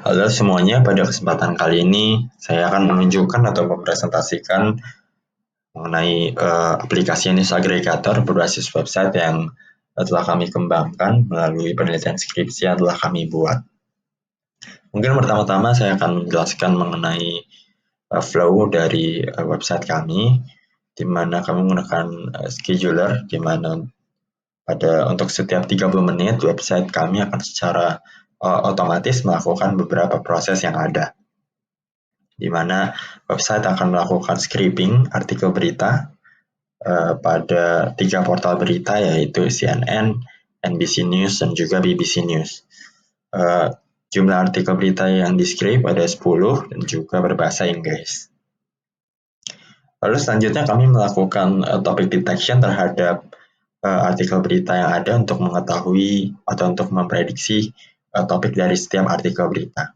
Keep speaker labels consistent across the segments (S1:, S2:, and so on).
S1: Halo semuanya, pada kesempatan kali ini saya akan menunjukkan atau mempresentasikan mengenai aplikasi news aggregator berbasis website yang telah kami kembangkan melalui penelitian skripsi yang telah kami buat. Mungkin pertama-tama saya akan menjelaskan mengenai flow dari website kami, di mana kami menggunakan scheduler, di mana untuk setiap 30 menit website kami akan secara otomatis melakukan beberapa proses yang ada, di mana website akan melakukan scraping artikel berita pada 3 portal berita, yaitu CNN, NBC News, dan juga BBC News. Jumlah artikel berita yang di-scrape ada 10 dan juga berbahasa Inggris. Lalu selanjutnya kami melakukan topic detection terhadap artikel berita yang ada untuk mengetahui atau untuk memprediksi topik dari setiap artikel berita.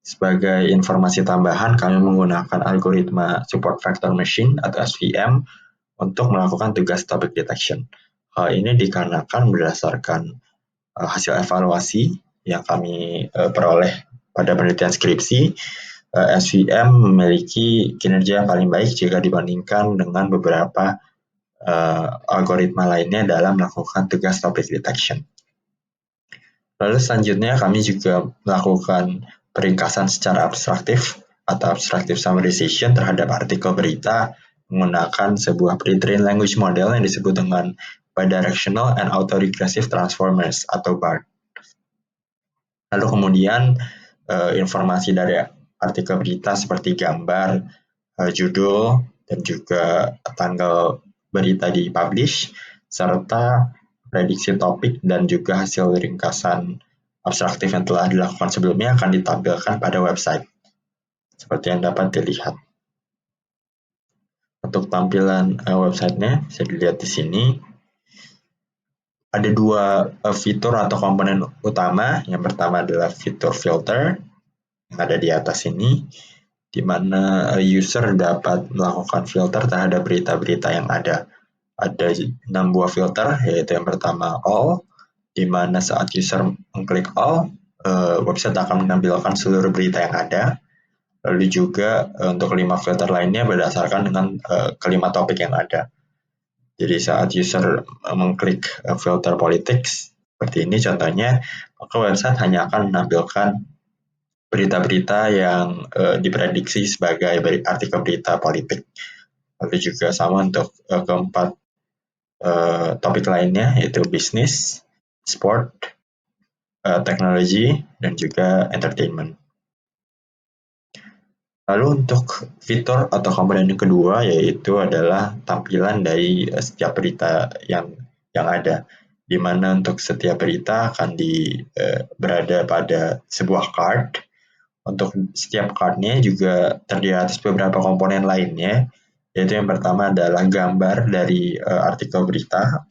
S1: Sebagai informasi tambahan, kami menggunakan algoritma support vector machine atau SVM untuk melakukan tugas topic detection. Hal ini dikarenakan berdasarkan hasil evaluasi yang kami peroleh pada penelitian skripsi, SVM memiliki kinerja yang paling baik jika dibandingkan dengan beberapa algoritma lainnya dalam melakukan tugas topic detection. Lalu selanjutnya kami juga melakukan peringkasan secara abstraktif atau abstractive summarization terhadap artikel berita menggunakan sebuah pre-trained language model yang disebut dengan bidirectional and autoregressive transformers atau BART. Lalu kemudian informasi dari artikel berita seperti gambar, judul, dan juga tanggal berita dipublish, serta prediksi topik dan juga hasil ringkasan abstraktif yang telah dilakukan sebelumnya akan ditampilkan pada website, seperti yang dapat dilihat. Untuk tampilan websitenya bisa dilihat di sini. Ada dua fitur atau komponen utama. Yang pertama adalah fitur filter yang ada di atas ini, di mana user dapat melakukan filter terhadap berita-berita yang ada. Ada 6 buah filter, yaitu yang pertama all, di mana saat user mengklik all, website akan menampilkan seluruh berita yang ada. Lalu juga untuk 5 filter lainnya berdasarkan dengan kelima topik yang ada. Jadi saat user mengklik filter politics, seperti ini contohnya, maka website hanya akan menampilkan berita-berita yang diprediksi sebagai artikel berita politik. Lalu juga sama untuk keempat topik lainnya, yaitu bisnis, sport, teknologi, dan juga entertainment. Lalu untuk fitur atau komponen yang kedua, yaitu adalah tampilan dari setiap berita yang ada, di mana untuk setiap berita akan berada pada sebuah card. Untuk setiap card-nya juga terdiri atas beberapa komponen lainnya, yaitu yang pertama adalah gambar dari artikel berita,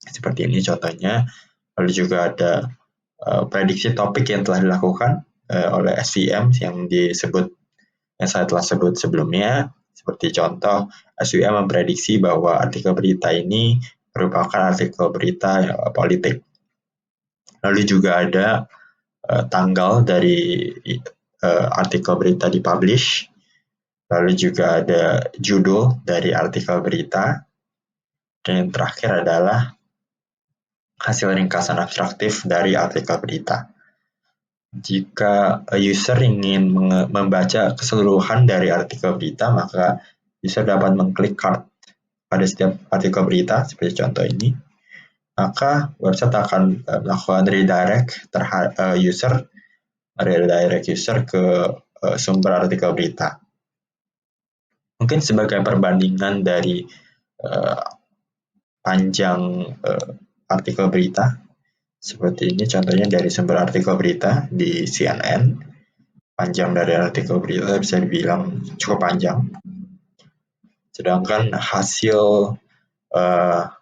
S1: seperti ini contohnya. Lalu juga ada prediksi topik yang telah dilakukan oleh SVM yang saya telah sebut sebelumnya. Seperti contoh, SVM memprediksi bahwa artikel berita ini merupakan artikel berita politik. Lalu juga ada tanggal dari artikel berita dipublish. Lalu juga ada judul dari artikel berita. Dan yang terakhir adalah hasil ringkasan abstraktif dari artikel berita. Jika user ingin membaca keseluruhan dari artikel berita, maka user dapat mengklik card pada setiap artikel berita, seperti contoh ini. Maka website akan melakukan redirect user ke sumber artikel berita. Mungkin sebagai perbandingan dari panjang artikel berita, seperti ini contohnya dari sumber artikel berita di CNN. Panjang dari artikel berita bisa dibilang cukup panjang. Sedangkan hasil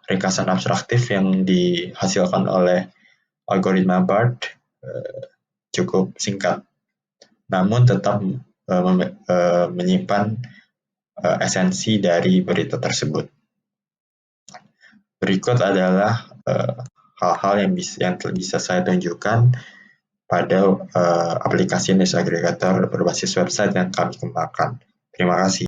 S1: ringkasan abstraktif yang dihasilkan oleh algoritma BART cukup singkat, namun tetap menyimpan esensi dari berita tersebut. Berikut adalah hal-hal yang bisa saya tunjukkan pada aplikasi news aggregator berbasis website yang kami kembangkan. Terima kasih.